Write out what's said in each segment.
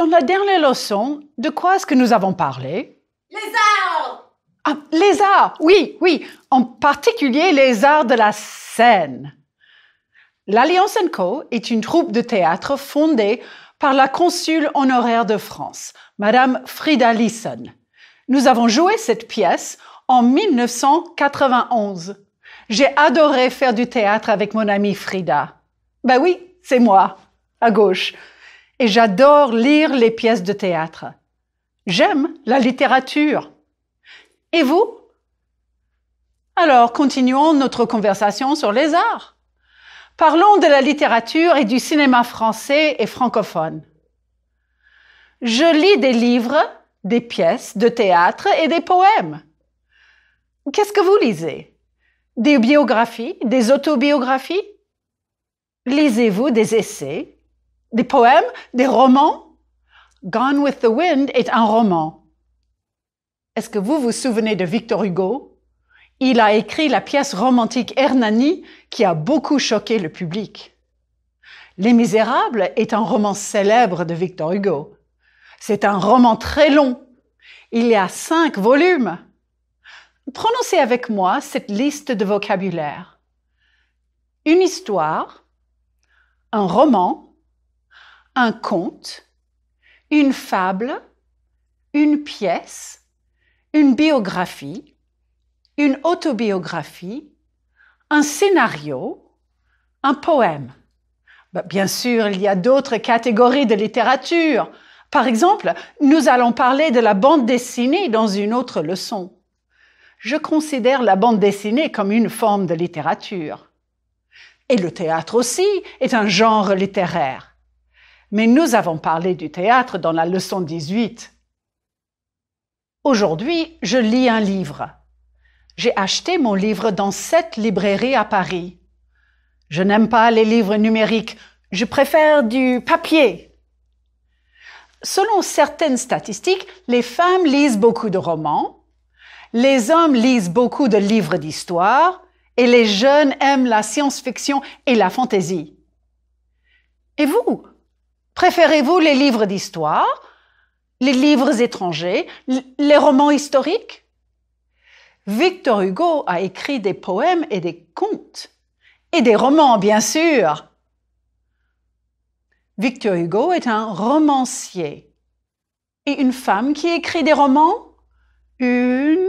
Dans la dernière leçon, de quoi est-ce que nous avons parlé? Les arts! Ah, les arts, oui, en particulier les arts de la scène. L'Alliance & Co est une troupe de théâtre fondée par la consul honoraire de France, Madame Frida Leeson. Nous avons joué cette pièce en 1991. J'ai adoré faire du théâtre avec mon amie Frida. Ben oui, c'est moi, à gauche. Et j'adore lire les pièces de théâtre. J'aime la littérature. Et vous? Alors, continuons notre conversation sur les arts. Parlons de la littérature et du cinéma français et francophone. Je lis des livres, des pièces de théâtre et des poèmes. Qu'est-ce que vous lisez? Des biographies, des autobiographies? Lisez-vous des essais, des poèmes, des romans? Gone with the Wind est un roman. Est-ce que vous vous souvenez de Victor Hugo? Il a écrit la pièce romantique Hernani qui a beaucoup choqué le public. Les Misérables est un roman célèbre de Victor Hugo. C'est un roman très long. Il y a 5 volumes. Prononcez avec moi cette liste de vocabulaire. Une histoire, un roman, un conte, une fable, une pièce, une biographie, une autobiographie, un scénario, un poème. Bien sûr, il y a d'autres catégories de littérature. Par exemple, nous allons parler de la bande dessinée dans une autre leçon. Je considère la bande dessinée comme une forme de littérature. Et le théâtre aussi est un genre littéraire. Mais nous avons parlé du théâtre dans la leçon 18. Aujourd'hui, je lis un livre. J'ai acheté mon livre dans 7 librairies à Paris. Je n'aime pas les livres numériques, je préfère du papier. Selon certaines statistiques, les femmes lisent beaucoup de romans, les hommes lisent beaucoup de livres d'histoire et les jeunes aiment la science-fiction et la fantaisie. Et vous? Préférez-vous les livres d'histoire, les livres étrangers, les romans historiques? Victor Hugo a écrit des poèmes et des contes. Et des romans, bien sûr. Victor Hugo est un romancier. Et une femme qui écrit des romans? Une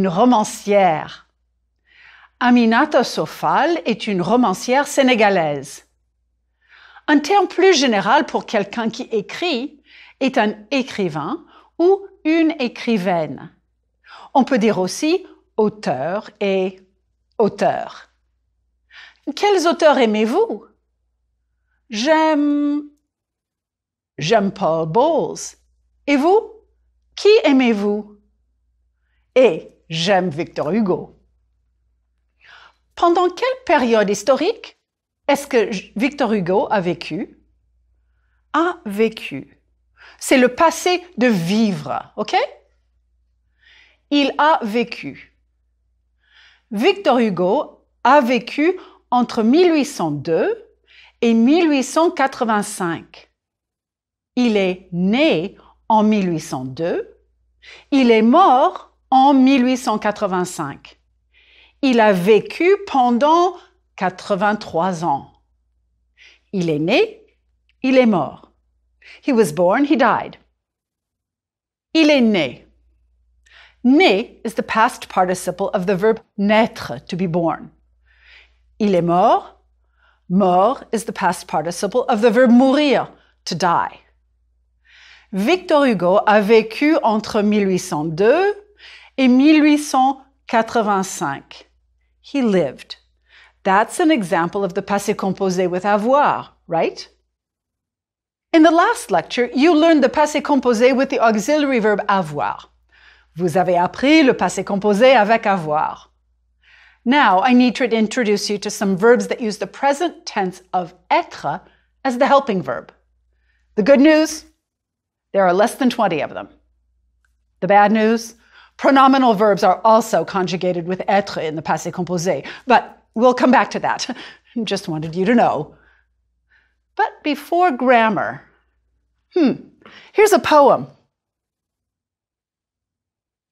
romancière. Aminata Sofal est une romancière sénégalaise. Un terme plus général pour quelqu'un qui écrit est un écrivain ou une écrivaine. On peut dire aussi auteur et auteur. Quels auteurs aimez-vous? J'aime Paul Bowles. Et vous? Qui aimez-vous? Et j'aime Victor Hugo. Pendant quelle période historique est-ce que Victor Hugo a vécu? A vécu. C'est le passé de vivre, ok? Il a vécu. Victor Hugo a vécu entre 1802 et 1885. Il est né en 1802. Il est mort en 1885. Il a vécu pendant 83 ans. Il est né, il est mort. He was born, he died. Il est né. Né is the past participle of the verb naître, to be born. Il est mort. Mort is the past participle of the verb mourir, to die. Victor Hugo a vécu entre 1802 et 1885. He lived. That's an example of the passé composé with avoir, right? In the last lecture, you learned the passé composé with the auxiliary verb avoir. Vous avez appris le passé composé avec avoir. Now, I need to introduce you to some verbs that use the present tense of être as the helping verb. The good news, there are less than 20 of them. The bad news, pronominal verbs are also conjugated with être in the passé composé, but we'll come back to that. Just wanted you to know. But before grammar, Here's a poem.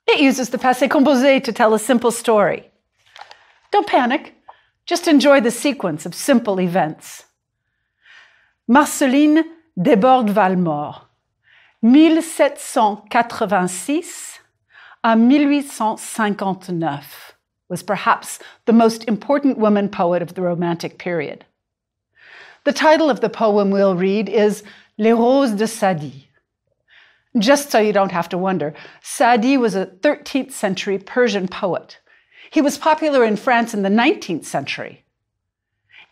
It uses the passé composé to tell a simple story. Don't panic. Just enjoy the sequence of simple events. Marceline Desbordes-Valmore, 1786 à 1859, was perhaps the most important woman poet of the Romantic period. The title of the poem we'll read is Les Roses de Sadi. Just so you don't have to wonder, Sadi was a 13th century Persian poet. He was popular in France in the 19th century.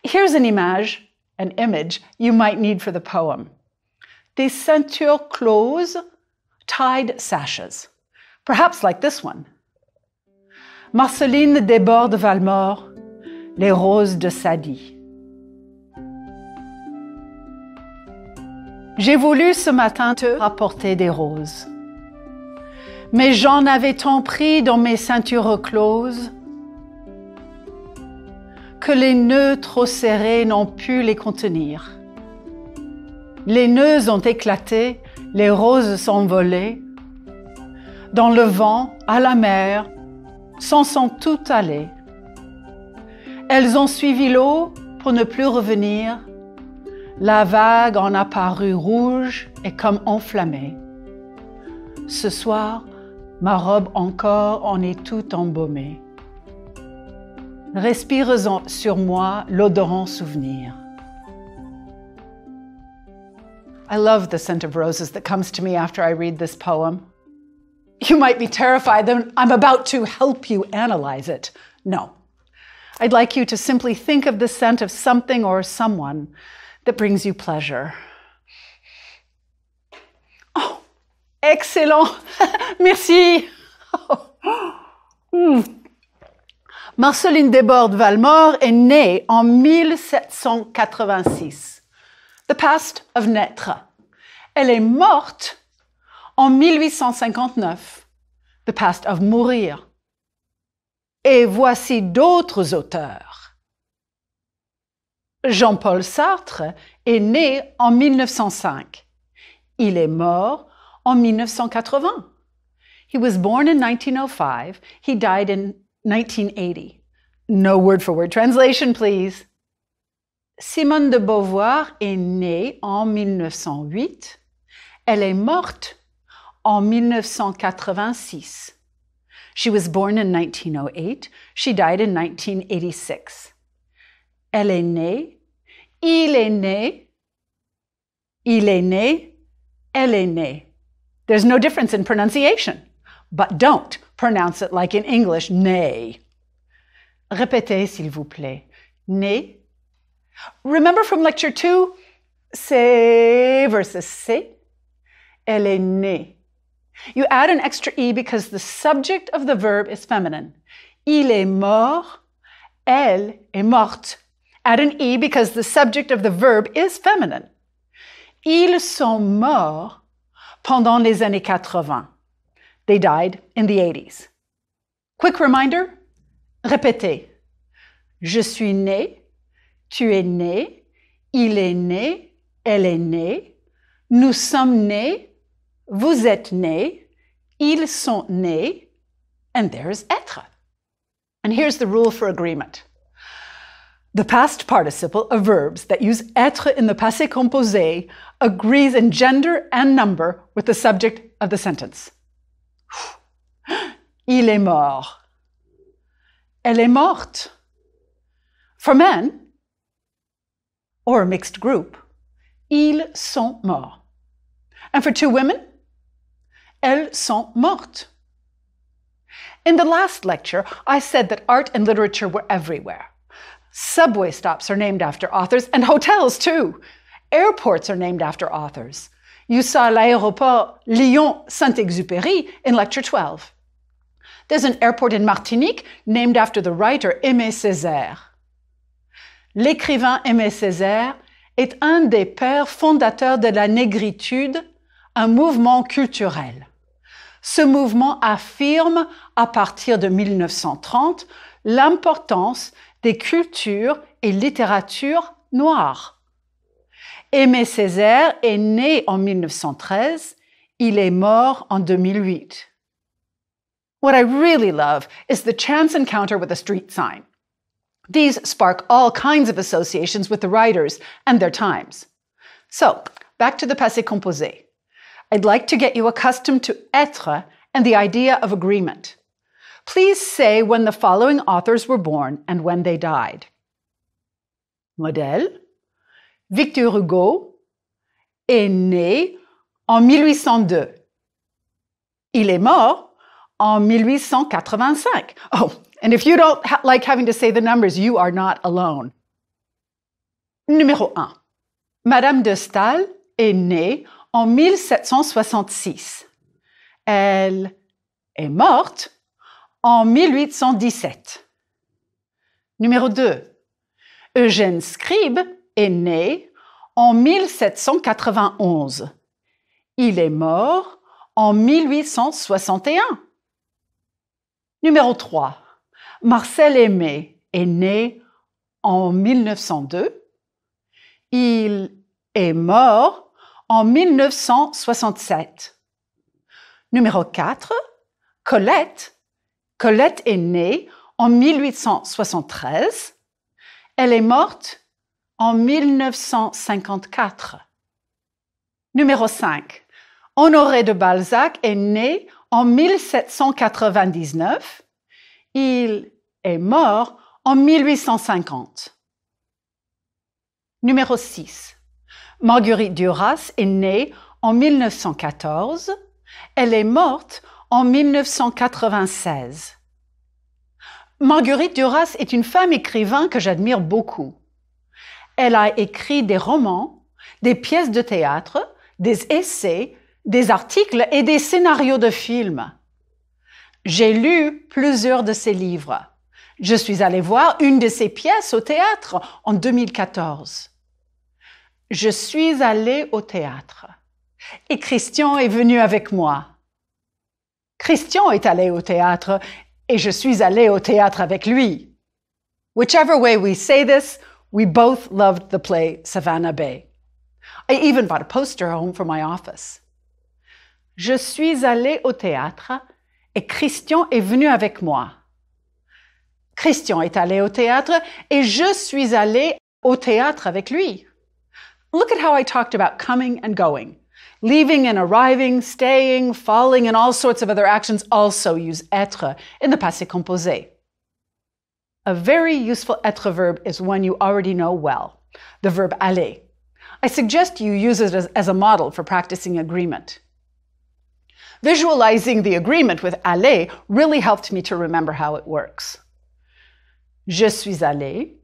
Here's an image you might need for the poem. Des ceintures closes, tied sashes, perhaps like this one. Marceline Desbordes-Valmore, Les Roses de Sadi. J'ai voulu ce matin te rapporter des roses, mais j'en avais tant pris dans mes ceintures closes que les nœuds trop serrés n'ont pu les contenir. Les nœuds ont éclaté, les roses sont volées. Dans le vent, à la mer, s'en sont toutes allées. Elles ont suivi l'eau pour ne plus revenir. La vague en a paru rouge et comme enflammée. Ce soir, ma robe encore en est toute embaumée. Respire-en sur moi l'odorant souvenir. I love the scent of roses that comes to me after I read this poem. You might be terrified that I'm about to help you analyze it. No. I'd like you to simply think of the scent of something or someone that brings you pleasure. Oh, excellent. Merci. Marceline Desbordes-Valmore est née en 1786. The past of naître. Elle est morte en 1859. The past of mourir. Et voici d'autres auteurs. Jean-Paul Sartre est né en 1905. Il est mort en 1980. He was born in 1905. He died in 1980. No word-for-word translation, please. Simone de Beauvoir est née en 1908. Elle est morte en 1986. She was born in 1908. She died in 1986. Elle est née, il est né, il est né, elle est née. There's no difference in pronunciation, but don't pronounce it like in English, né. Répétez, s'il vous plaît. Né. Remember from lecture 2, c'est versus c'est. Elle est née. You add an extra E because the subject of the verb is feminine. Il est mort, elle est morte. Add an E because the subject of the verb is feminine. Ils sont morts pendant les années 80. They died in the 80s. Quick reminder, répétez. Je suis né, tu es né, il est né, elle est née, nous sommes nés, vous êtes nés, ils sont nés, and there's être. And here's the rule for agreement. The past participle of verbs that use être in the passé composé agrees in gender and number with the subject of the sentence. Il est mort. Elle est morte. For men, or a mixed group, ils sont morts. And for two women, elles sont mortes. In the last lecture, I said that art and literature were everywhere. Subway stops are named after authors, and hotels too. Airports are named after authors. You saw l'aéroport Lyon-Saint-Exupéry in lecture 12. There's an airport in Martinique named after the writer Aimé Césaire. L'écrivain Aimé Césaire est un des pères fondateurs de la négritude, un mouvement culturel. Ce mouvement affirme, à partir de 1930, l'importance des cultures et littératures noires. Aimé Césaire est né en 1913. Il est mort en 2008. What I really love is the chance encounter with a street sign. These spark all kinds of associations with the writers and their times. So, back to the passé composé. I'd like to get you accustomed to être and the idea of agreement. Please say when the following authors were born and when they died. Modèle. Victor Hugo est né en 1802. Il est mort en 1885. Oh, and if you don't like having to say the numbers, you are not alone. Numéro 1. Madame de Staël est née en 1766. Elle est morte en 1817. Numéro 2. Eugène Scribe est né en 1791. Il est mort en 1861. Numéro 3. Marcel Aimé est né en 1902. Il est mort en 1967. Numéro 4. Colette. Colette est née en 1873. Elle est morte en 1954. Numéro 5. Honoré de Balzac est né en 1799. Il est mort en 1850. Numéro 6. Marguerite Duras est née en 1914. Elle est morte en 1996. Marguerite Duras est une femme écrivain que j'admire beaucoup. Elle a écrit des romans, des pièces de théâtre, des essais, des articles et des scénarios de films. J'ai lu plusieurs de ses livres. Je suis allée voir une de ses pièces au théâtre en 2014. Je suis allée au théâtre et Christian est venu avec moi. Christian est allé au théâtre et je suis allée au théâtre avec lui. Whichever way we say this, we both loved the play Savannah Bay. I even bought a poster home for my office. Je suis allée au théâtre et Christian est venu avec moi. Christian est allé au théâtre et je suis allée au théâtre avec lui. Look at how I talked about coming and going. Leaving and arriving, staying, falling, and all sorts of other actions also use être in the passé composé. A very useful être verb is one you already know well, the verb aller. I suggest you use it as a model for practicing agreement. Visualizing the agreement with aller really helped me to remember how it works. Je suis allé,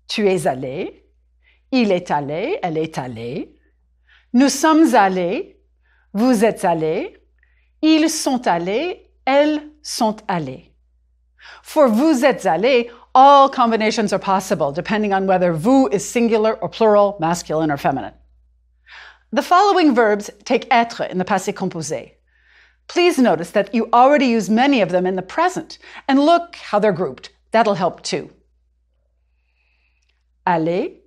tu es allé, il est allé, elle est allée, nous sommes allés, vous êtes allés, ils sont allés, elles sont allées. For vous êtes allés, all combinations are possible depending on whether vous is singular or plural, masculine or feminine. The following verbs take être in the passé composé. Please notice that you already use many of them in the present, and look how they're grouped. That'll help too. Aller,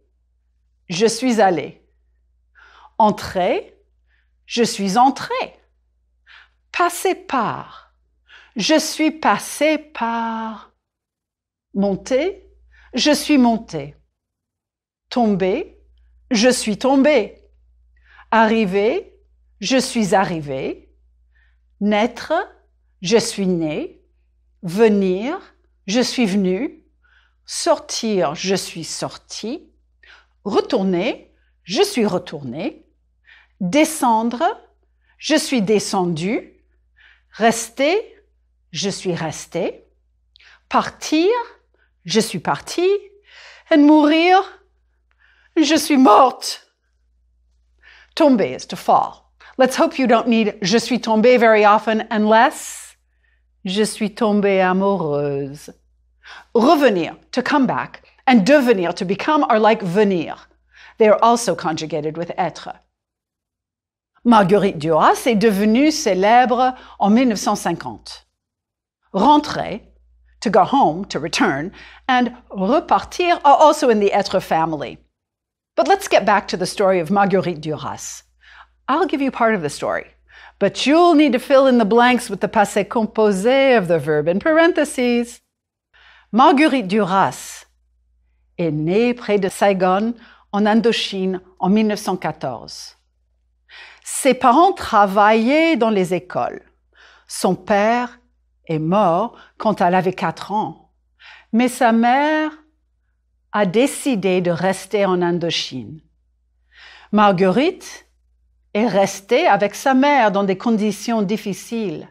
je suis allé. Entrer, je suis entré. Passer par, je suis passé par. Monter, je suis monté. Tomber, je suis tombé. Arriver, je suis arrivé. Naître, je suis né. Venir, je suis venu. Sortir, je suis sorti. Retourner, je suis retourné. Descendre, je suis descendu. Rester, je suis resté. Partir, je suis parti. Et mourir, je suis morte. Tomber is to fall. Let's hope you don't need je suis tombée very often unless je suis tombée amoureuse. Revenir, to come back, and devenir, to become, are like venir. They are also conjugated with être. Marguerite Duras est devenue célèbre en 1950. Rentrer, to go home, to return, and repartir are also in the être family. But let's get back to the story of Marguerite Duras. I'll give you part of the story, but you'll need to fill in the blanks with the passé composé of the verb in parentheses. Marguerite Duras est née près de Saigon, en Indochine, en 1914. Ses parents travaillaient dans les écoles. Son père est mort quand elle avait 4 ans, mais sa mère a décidé de rester en Indochine. Marguerite est restée avec sa mère dans des conditions difficiles.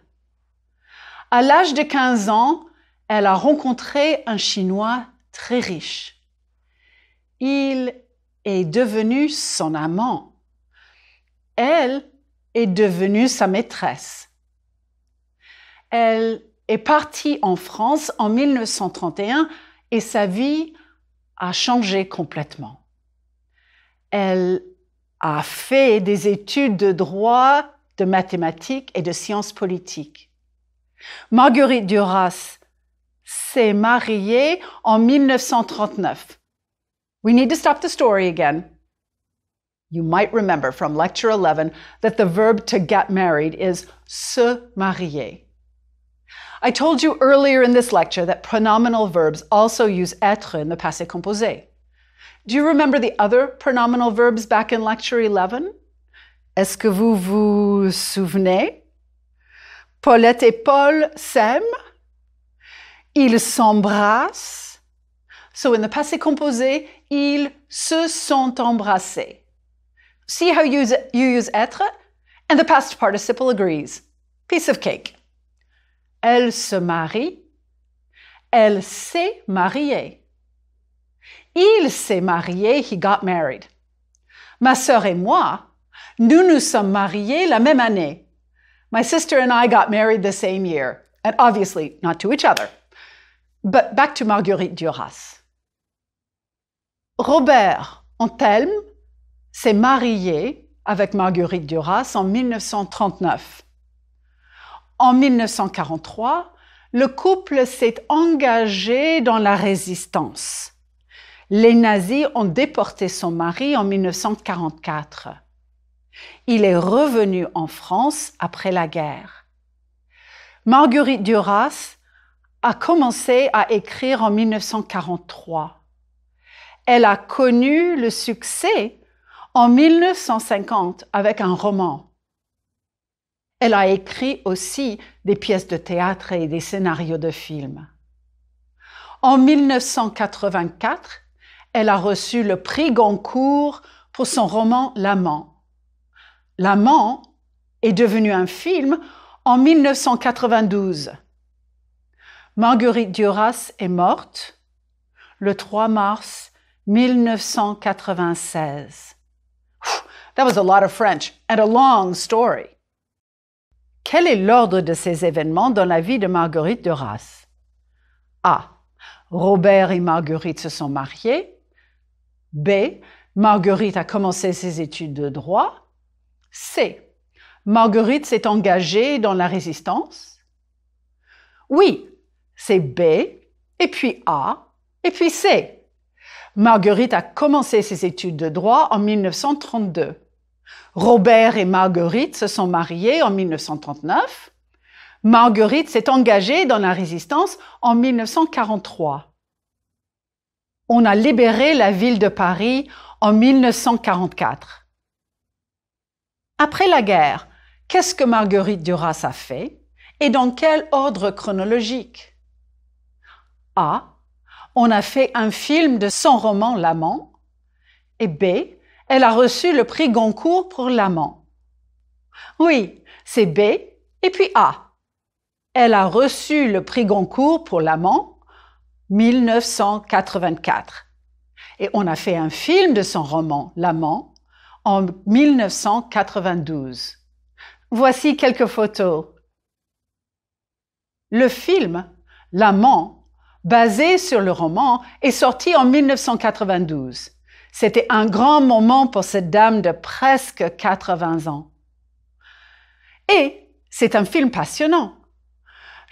À l'âge de 15 ans, elle a rencontré un Chinois très riche. Il est devenu son amant. Elle est devenue sa maîtresse. Elle est partie en France en 1931 et sa vie a changé complètement. Elle a fait des études de droit, de mathématiques et de sciences politiques. Marguerite Duras s'est mariée en 1939. We need to stop the story again. You might remember from lecture 11 that the verb to get married is se marier. I told you earlier in this lecture that pronominal verbs also use être in the passé composé. Do you remember the other pronominal verbs back in lecture 11? Est-ce que vous vous souvenez? Paulette et Paul s'aiment. Ils s'embrassent. So in the passé composé, ils se sont embrassés. See how you use être? And the past participle agrees. Piece of cake. Elle se marie. Elle s'est mariée. Il s'est marié, he got married. Ma sœur et moi, nous nous sommes mariés la même année. My sister and I got married the same year, and obviously not to each other. But back to Marguerite Duras. Robert Antelme s'est marié avec Marguerite Duras en 1939. En 1943, le couple s'est engagé dans la résistance. Les nazis ont déporté son mari en 1944. Il est revenu en France après la guerre. Marguerite Duras a commencé à écrire en 1943. Elle a connu le succès en 1950 avec un roman. Elle a écrit aussi des pièces de théâtre et des scénarios de films. En 1984, elle a reçu le prix Goncourt pour son roman L'Amant. L'Amant est devenu un film en 1992. Marguerite Duras est morte le 3 mars 1996. That was a lot of French and a long story. Quel est l'ordre de ces événements dans la vie de Marguerite Duras? A. Robert et Marguerite se sont mariés. B. Marguerite a commencé ses études de droit. C. Marguerite s'est engagée dans la résistance. Oui, c'est B, et puis A, et puis C. Marguerite a commencé ses études de droit en 1932. Robert et Marguerite se sont mariés en 1939. Marguerite s'est engagée dans la résistance en 1943. On a libéré la ville de Paris en 1944. Après la guerre, qu'est-ce que Marguerite Duras a fait et dans quel ordre chronologique? A. On a fait un film de son roman L'Amant. Et B. Elle a reçu le prix Goncourt pour L'Amant. Oui, c'est B et puis A. Elle a reçu le prix Goncourt pour L'Amant 1984. Et on a fait un film de son roman L'Amant en 1992. Voici quelques photos. Le film L'Amant, basé sur le roman, est sorti en 1992. C'était un grand moment pour cette dame de presque 80 ans. Et c'est un film passionnant.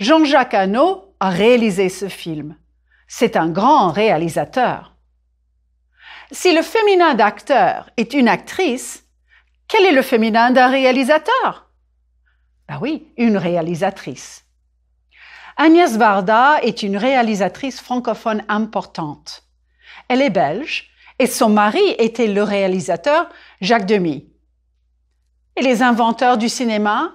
Jean-Jacques Hano a réalisé ce film. C'est un grand réalisateur. Si le féminin d'acteur est une actrice, quel est le féminin d'un réalisateur? Ben oui, une réalisatrice. Agnès Varda est une réalisatrice francophone importante. Elle est belge et son mari était le réalisateur Jacques Demy. Et les inventeurs du cinéma?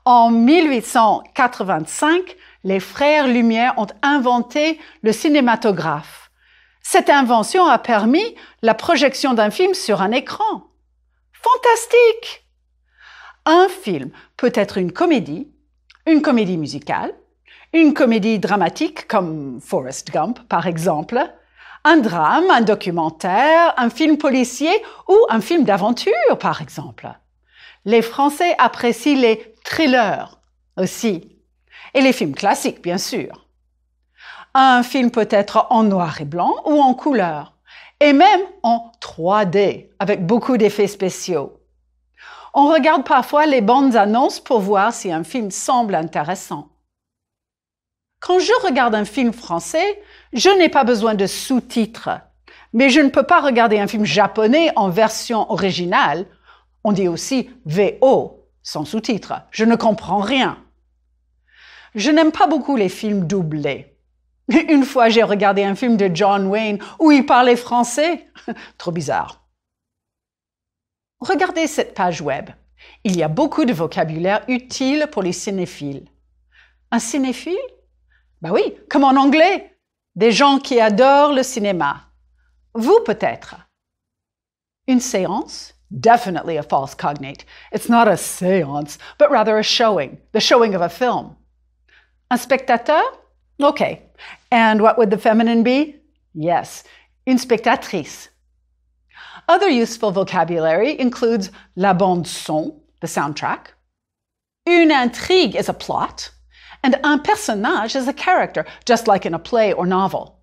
En 1885, les frères Lumière ont inventé le cinématographe. Cette invention a permis la projection d'un film sur un écran. Fantastique! Un film peut être une comédie musicale, une comédie dramatique comme Forrest Gump par exemple, un drame, un documentaire, un film policier ou un film d'aventure par exemple. Les Français apprécient les thrillers aussi, et les films classiques bien sûr. Un film peut être en noir et blanc ou en couleur, et même en 3D avec beaucoup d'effets spéciaux. On regarde parfois les bandes annonces pour voir si un film semble intéressant. Quand je regarde un film français, je n'ai pas besoin de sous-titres, mais je ne peux pas regarder un film japonais en version originale. On dit aussi VO, sans sous-titres. Je ne comprends rien. Je n'aime pas beaucoup les films doublés. Une fois, j'ai regardé un film de John Wayne où il parlait français. Trop bizarre. Regardez cette page web. Il y a beaucoup de vocabulaire utile pour les cinéphiles. Un cinéphile? Ben oui, comme en anglais. Des gens qui adorent le cinéma. Vous peut-être. Une séance? Definitely a false cognate. It's not a séance, but rather a showing, the showing of a film. Un spectateur? Okay. And what would the feminine be? Yes, une spectatrice. Other useful vocabulary includes la bande son, the soundtrack. Une intrigue is a plot, and un personnage is a character, just like in a play or novel.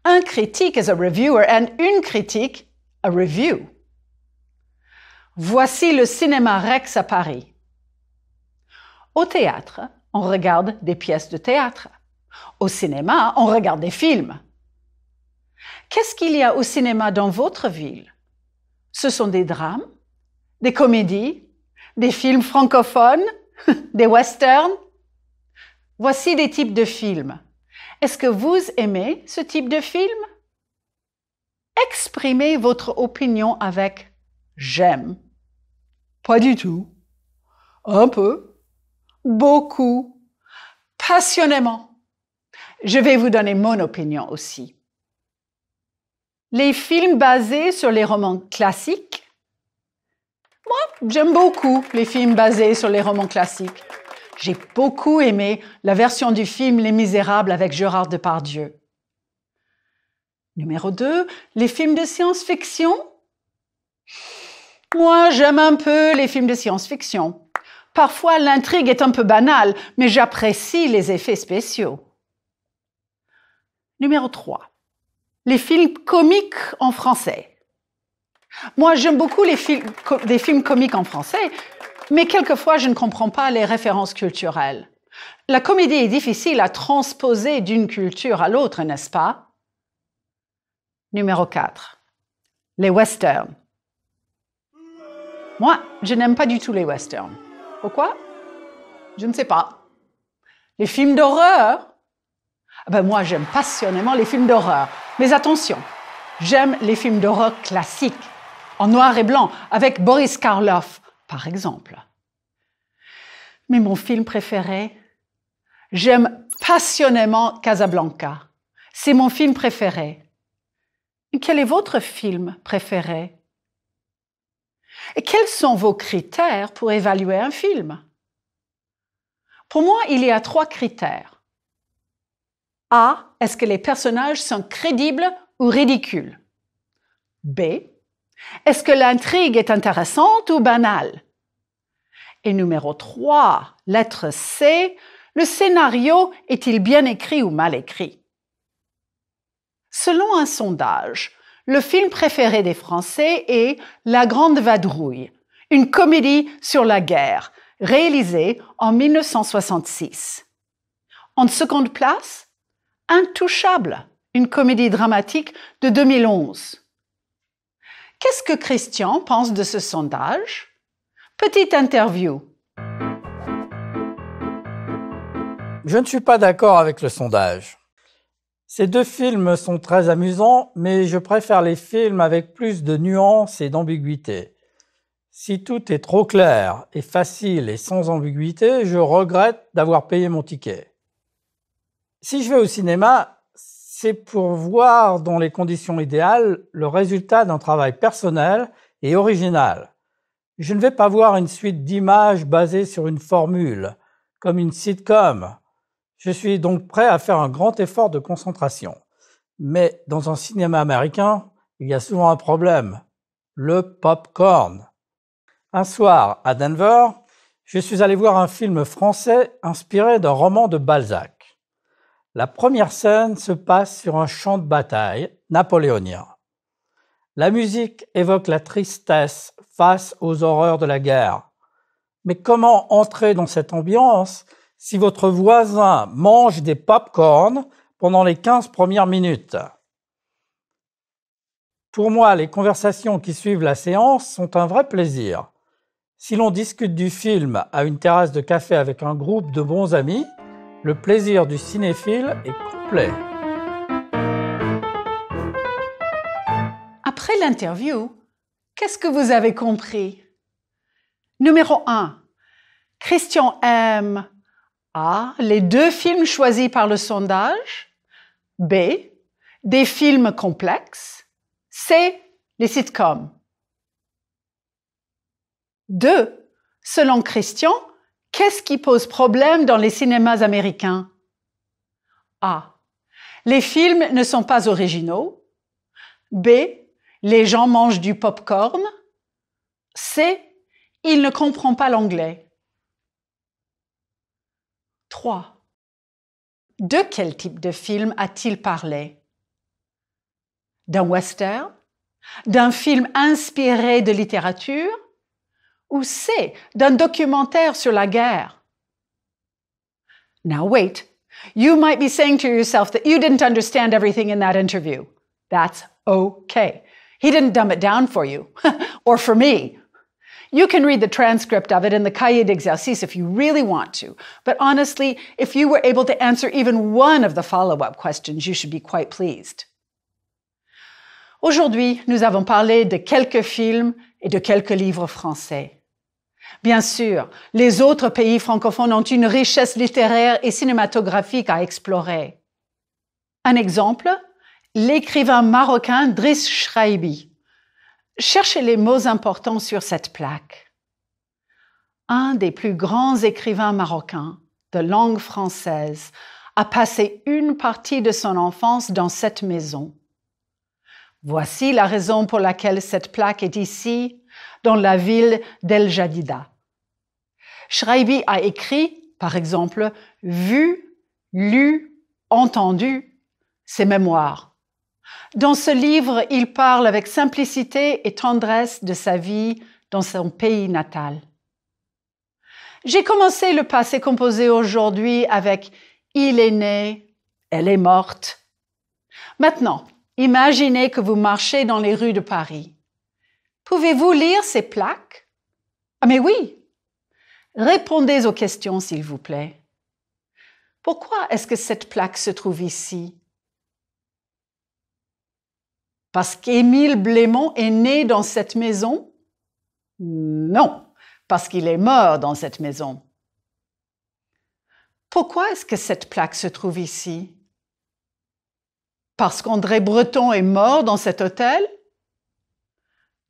Un critique is a reviewer, and une critique, a review. Voici le Cinéma Rex à Paris. Au théâtre, on regarde des pièces de théâtre. Au cinéma, on regarde des films. Qu'est-ce qu'il y a au cinéma dans votre ville? Ce sont des drames, des comédies, des films francophones, des westerns. Voici des types de films. Est-ce que vous aimez ce type de film? Exprimez votre opinion avec « j'aime ». Pas du tout. Un peu. Beaucoup. Passionnément. Je vais vous donner mon opinion aussi. Les films basés sur les romans classiques. Moi, j'aime beaucoup les films basés sur les romans classiques. J'ai beaucoup aimé la version du film Les Misérables avec Gérard Depardieu. Numéro 2, les films de science-fiction. Moi, j'aime un peu les films de science-fiction. Parfois, l'intrigue est un peu banale, mais j'apprécie les effets spéciaux. Numéro 3. Les films comiques en français. Moi, j'aime beaucoup les films comiques en français, mais quelquefois, je ne comprends pas les références culturelles. La comédie est difficile à transposer d'une culture à l'autre, n'est-ce pas? Numéro 4. Les westerns. Moi, je n'aime pas du tout les westerns. Pourquoi? Je ne sais pas. Les films d'horreur? Moi, j'aime passionnément les films d'horreur. Mais attention, j'aime les films d'horreur classiques, en noir et blanc, avec Boris Karloff, par exemple. Mais mon film préféré? J'aime passionnément Casablanca. C'est mon film préféré. Quel est votre film préféré? Et quels sont vos critères pour évaluer un film? Pour moi, il y a 3 critères. A. Est-ce que les personnages sont crédibles ou ridicules? B. Est-ce que l'intrigue est intéressante ou banale? Et numéro 3, lettre C, le scénario est-il bien écrit ou mal écrit? Selon un sondage, le film préféré des Français est La Grande Vadrouille, une comédie sur la guerre, réalisée en 1966. En seconde place, Intouchable, une comédie dramatique de 2011. Qu'est-ce que Christian pense de ce sondage? Petite interview. Je ne suis pas d'accord avec le sondage. Ces deux films sont très amusants, mais je préfère les films avec plus de nuances et d'ambiguïté. Si tout est trop clair et facile et sans ambiguïté, je regrette d'avoir payé mon ticket. Si je vais au cinéma, c'est pour voir dans les conditions idéales le résultat d'un travail personnel et original. Je ne vais pas voir une suite d'images basées sur une formule, comme une sitcom. Je suis donc prêt à faire un grand effort de concentration. Mais dans un cinéma américain, il y a souvent un problème, le pop-corn. Un soir, à Denver, je suis allé voir un film français inspiré d'un roman de Balzac. La première scène se passe sur un champ de bataille napoléonien. La musique évoque la tristesse face aux horreurs de la guerre. Mais comment entrer dans cette ambiance si votre voisin mange des pop-corn pendant les 15 premières minutes? Pour moi, les conversations qui suivent la séance sont un vrai plaisir. Si l'on discute du film à une terrasse de café avec un groupe de bons amis, le plaisir du cinéphile est complet. Après l'interview, qu'est-ce que vous avez compris? Numéro 1. Christian aime A. Les deux films choisis par le sondage. B. Des films complexes. C. Les sitcoms. 2. Selon Christian, qu'est-ce qui pose problème dans les cinémas américains? A. Les films ne sont pas originaux. B. Les gens mangent du pop-corn. C. Ils ne comprennent pas l'anglais. 3. De quel type de film a-t-il parlé? D'un western? D'un film inspiré de littérature? Ou C. D'un documentaire sur la guerre? Now wait, you might be saying to yourself that you didn't understand everything in that interview. That's okay. He didn't dumb it down for you, or for me. You can read the transcript of it in the cahier d'exercice if you really want to. But honestly, if you were able to answer even one of the follow-up questions, you should be quite pleased. Aujourd'hui, nous avons parlé de quelques films et de quelques livres français. Bien sûr, les autres pays francophones ont une richesse littéraire et cinématographique à explorer. Un exemple, l'écrivain marocain Driss Shraibi. Cherchez les mots importants sur cette plaque. Un des plus grands écrivains marocains de langue française a passé une partie de son enfance dans cette maison. Voici la raison pour laquelle cette plaque est ici, dans la ville d'El Jadida. Shraibi a écrit, par exemple, vu, lu, entendu ses mémoires. Dans ce livre, il parle avec simplicité et tendresse de sa vie dans son pays natal. J'ai commencé le passé composé aujourd'hui avec « il est né »,« elle est morte ». Maintenant, imaginez que vous marchez dans les rues de Paris. Pouvez-vous lire ces plaques? Ah mais oui! Répondez aux questions, s'il vous plaît. Pourquoi est-ce que cette plaque se trouve ici? Parce qu'Émile Blémont est né dans cette maison? Non, parce qu'il est mort dans cette maison. Pourquoi est-ce que cette plaque se trouve ici? Parce qu'André Breton est mort dans cet hôtel?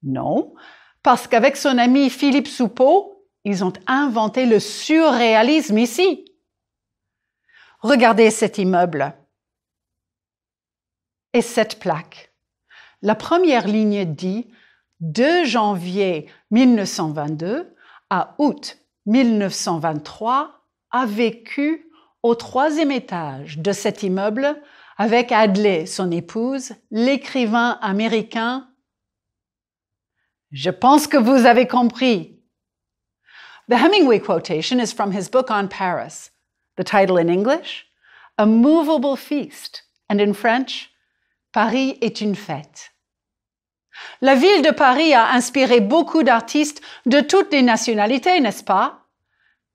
Non, parce qu'avec son ami Philippe Soupeau, ils ont inventé le surréalisme ici. Regardez cet immeuble et cette plaque. La première ligne dit « 2 janvier 1922 à août 1923 a vécu au 3e étage de cet immeuble avec Adlai, son épouse, l'écrivain américain. » Je pense que vous avez compris. The Hemingway quotation is from his book on Paris. The title in English, A Movable Feast, and in French, Paris est une fête. La ville de Paris a inspiré beaucoup d'artistes de toutes les nationalités, n'est-ce pas?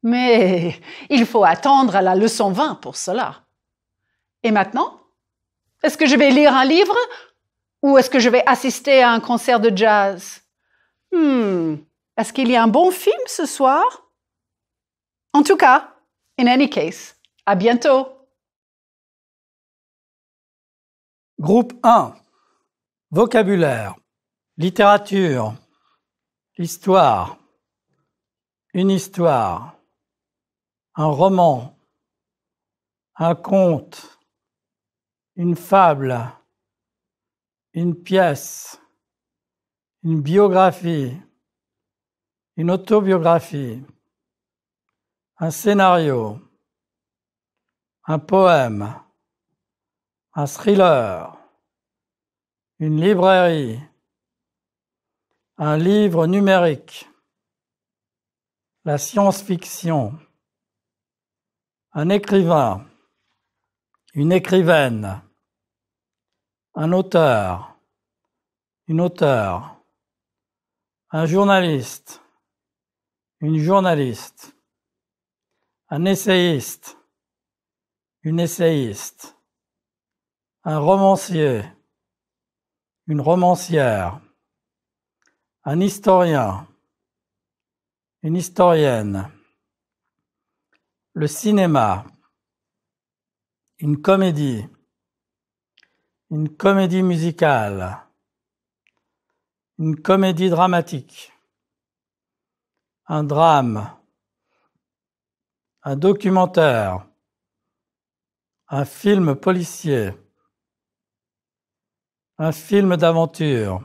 Mais il faut attendre la leçon 20 pour cela. Et maintenant? Est-ce que je vais lire un livre ou est-ce que je vais assister à un concert de jazz? Est-ce qu'il y a un bon film ce soir? En tout cas, in any case, à bientôt. Groupe 1. Vocabulaire. Littérature. Histoire. Une histoire. Un roman. Un conte. Une fable. Une pièce. Une biographie. Une autobiographie. Un scénario. Un poème. Un thriller. Une librairie. Un livre numérique. La science-fiction. Un écrivain. Une écrivaine. Un auteur. Une auteure. Un journaliste. Une journaliste. Un essayiste. Une essayiste. Un romancier. Une romancière. Un historien. Une historienne. Le cinéma. Une comédie. Une comédie musicale. Une comédie dramatique. Un drame. Un documentaire. Un film policier. Un film d'aventure.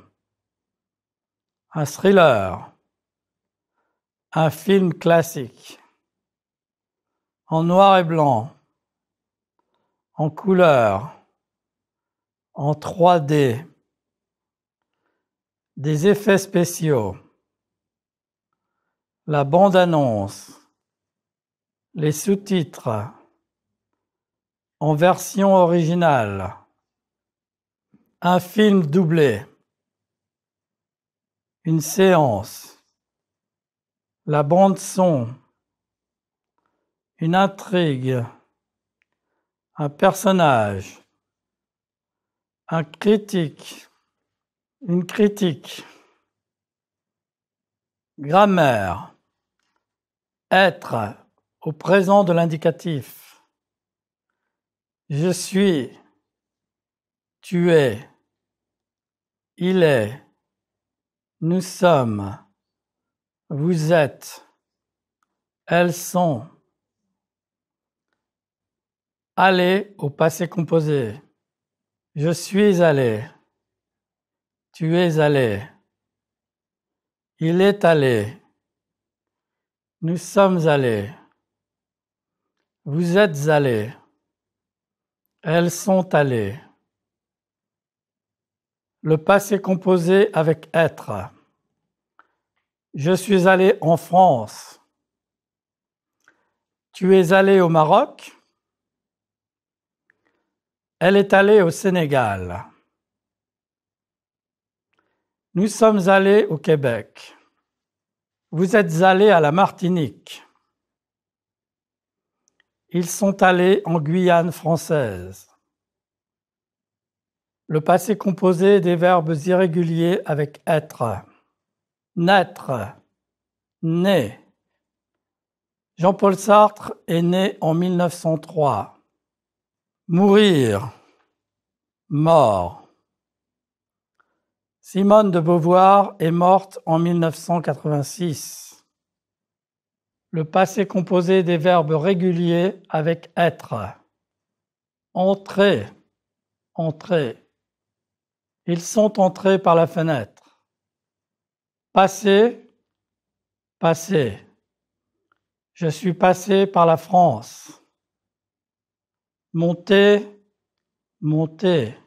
Un thriller. Un film classique. En noir et blanc. En couleur. En 3D. Des effets spéciaux. La bande-annonce. Les sous-titres. En version originale. Un film doublé. Une séance. La bande-son. Une intrigue. Un personnage. Un critique. Une critique. Grammaire. Être au présent de l'indicatif. Je suis. Tu es. Il est. Nous sommes. Vous êtes. Elles sont. Aller au passé composé. Je suis allé. Tu es allé. Il est allé. Nous sommes allés. Vous êtes allés. Elles sont allées. Le passé composé avec être. Je suis allé en France. Tu es allé au Maroc. Elle est allée au Sénégal. Nous sommes allés au Québec. Vous êtes allés à la Martinique. Ils sont allés en Guyane française. Le passé composé des verbes irréguliers avec être. Naître. Né. Jean-Paul Sartre est né en 1903. Mourir. Mort. Simone de Beauvoir est morte en 1986. Le passé composé des verbes réguliers avec être. Entrer. Entrer. Ils sont entrés par la fenêtre. Passer. Passer. Je suis passé par la France. Monter. Monter.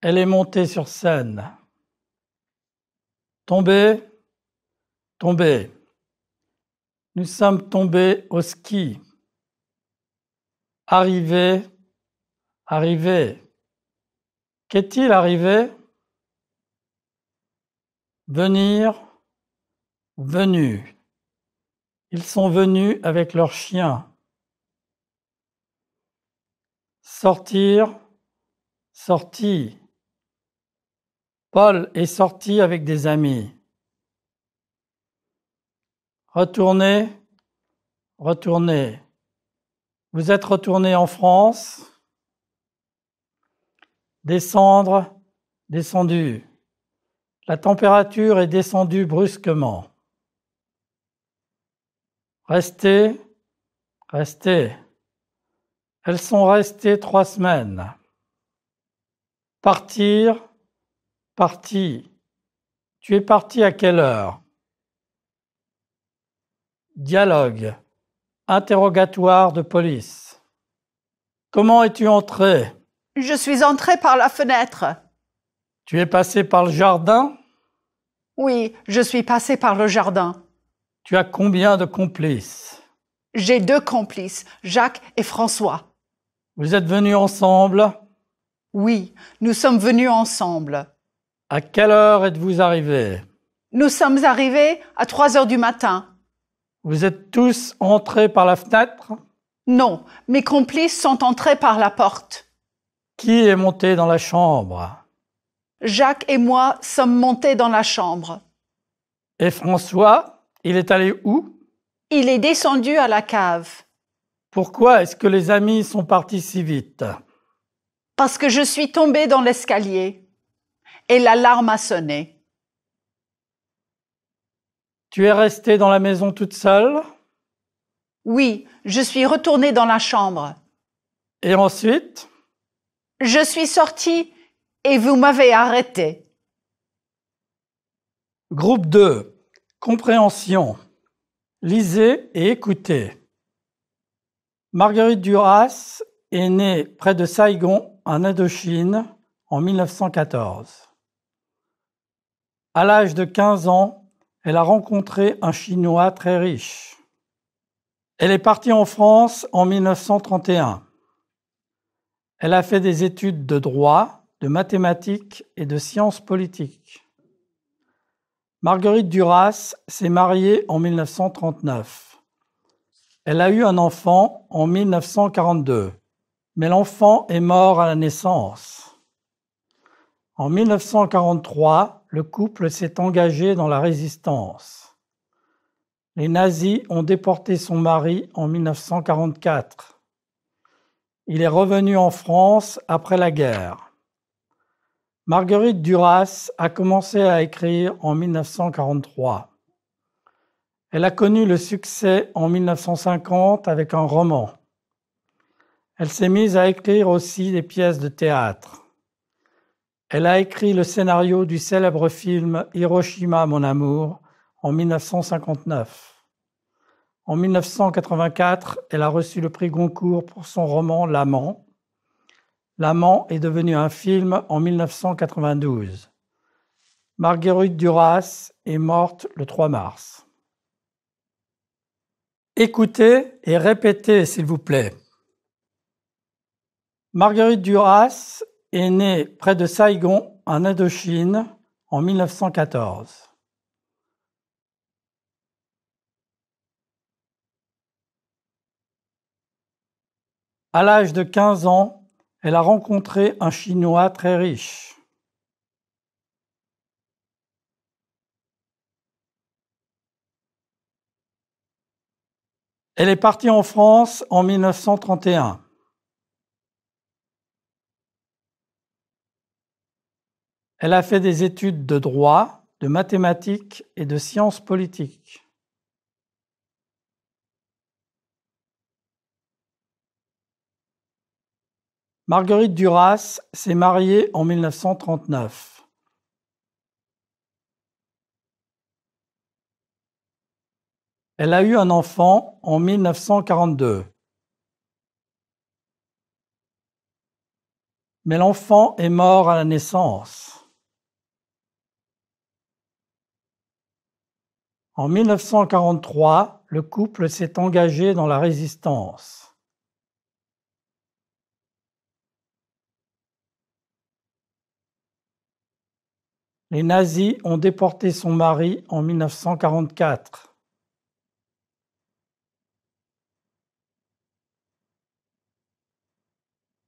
Elle est montée sur scène. Tomber. Tomber. Nous sommes tombés au ski. Arriver. Arriver. Qu'est-il arrivé? Venir, venu. Ils sont venus avec leurs chiens. Sortir, sorti. Paul est sorti avec des amis. Retourner, retourner. Vous êtes retourné en France? Descendre, descendu. La température est descendue brusquement. Rester, rester. Elles sont restées 3 semaines. Partir, parti. Tu es parti à quelle heure? Dialogue. Interrogatoire de police. Comment es-tu entré? Je suis entrée par la fenêtre. Tu es passé par le jardin? Oui, je suis passée par le jardin. Tu as combien de complices? J'ai 2 complices, Jacques et François. Vous êtes venus ensemble? Oui, nous sommes venus ensemble. À quelle heure êtes-vous arrivés? Nous sommes arrivés à 3 heures du matin. Vous êtes tous entrés par la fenêtre? Non, mes complices sont entrés par la porte. Qui est monté dans la chambre? Jacques et moi sommes montés dans la chambre. Et François, il est allé où? Il est descendu à la cave. Pourquoi est-ce que les amis sont partis si vite? Parce que je suis tombée dans l'escalier et l'alarme a sonné. Tu es restée dans la maison toute seule? Oui, je suis retournée dans la chambre. Et ensuite? Je suis sortie et vous m'avez arrêtée. Groupe 2. Compréhension. Lisez et écoutez. Marguerite Duras est née près de Saigon, en Indochine, en 1914. À l'âge de 15 ans, elle a rencontré un Chinois très riche. Elle est partie en France en 1931. Elle a fait des études de droit, de mathématiques et de sciences politiques. Marguerite Duras s'est mariée en 1939. Elle a eu un enfant en 1942, mais l'enfant est mort à la naissance. En 1943, le couple s'est engagé dans la résistance. Les nazis ont déporté son mari en 1944. Il est revenu en France après la guerre. Marguerite Duras a commencé à écrire en 1943. Elle a connu le succès en 1950 avec un roman. Elle s'est mise à écrire aussi des pièces de théâtre. Elle a écrit le scénario du célèbre film Hiroshima, mon amour en 1959. En 1984, elle a reçu le prix Goncourt pour son roman L'Amant. L'Amant est devenu un film en 1992. Marguerite Duras est morte le 3 mars. Écoutez et répétez, s'il vous plaît. Marguerite Duras est née près de Saigon, en Indochine, en 1914. À l'âge de 15 ans, elle a rencontré un Chinois très riche. Elle est partie en France en 1931. Elle a fait des études de droit, de mathématiques et de sciences politiques. Marguerite Duras s'est mariée en 1939. Elle a eu un enfant en 1942. Mais l'enfant est mort à la naissance. En 1943, le couple s'est engagé dans la résistance. Les nazis ont déporté son mari en 1944.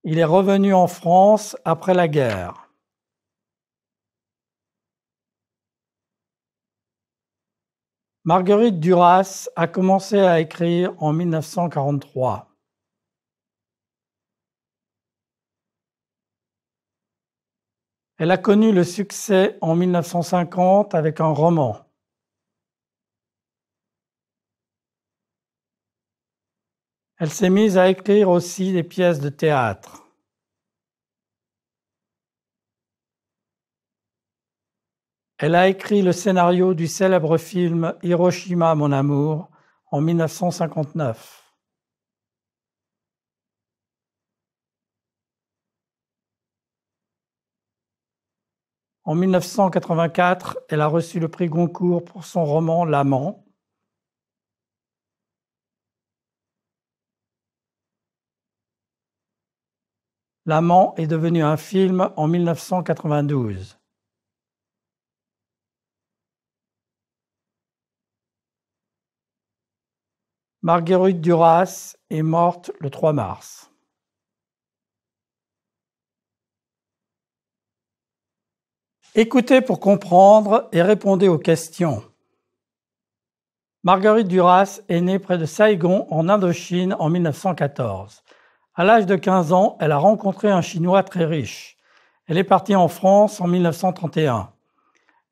Il est revenu en France après la guerre. Marguerite Duras a commencé à écrire en 1943. Elle a connu le succès en 1950 avec un roman. Elle s'est mise à écrire aussi des pièces de théâtre. Elle a écrit le scénario du célèbre film Hiroshima, mon amour en 1959. En 1984, elle a reçu le prix Goncourt pour son roman L'Amant. L'Amant est devenu un film en 1992. Marguerite Duras est morte le 3 mars. Écoutez pour comprendre et répondez aux questions. Marguerite Duras est née près de Saigon, en Indochine, en 1914. À l'âge de 15 ans, elle a rencontré un Chinois très riche. Elle est partie en France en 1931.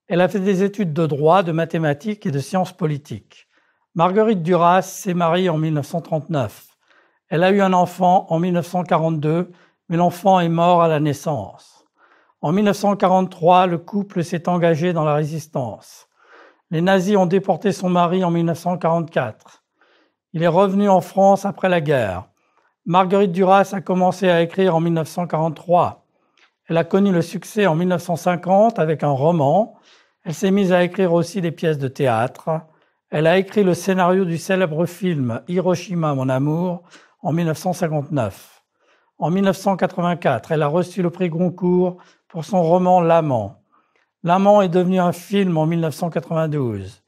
Elle a fait des études de droit, de mathématiques et de sciences politiques. Marguerite Duras s'est mariée en 1939. Elle a eu un enfant en 1942, mais l'enfant est mort à la naissance. En 1943, le couple s'est engagé dans la résistance. Les nazis ont déporté son mari en 1944. Il est revenu en France après la guerre. Marguerite Duras a commencé à écrire en 1943. Elle a connu le succès en 1950 avec un roman. Elle s'est mise à écrire aussi des pièces de théâtre. Elle a écrit le scénario du célèbre film Hiroshima, mon amour en 1959. En 1984, elle a reçu le prix Goncourt pour son roman L'Amant. L'Amant est devenu un film en 1992.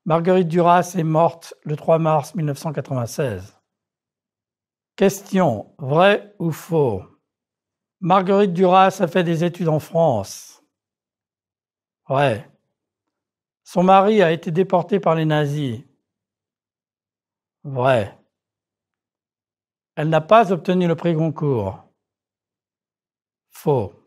Marguerite Duras est morte le 3 mars 1996. Question, vrai ou faux? Marguerite Duras a fait des études en France. Vrai. Son mari a été déporté par les nazis. Vrai. Elle n'a pas obtenu le prix Goncourt. Faux.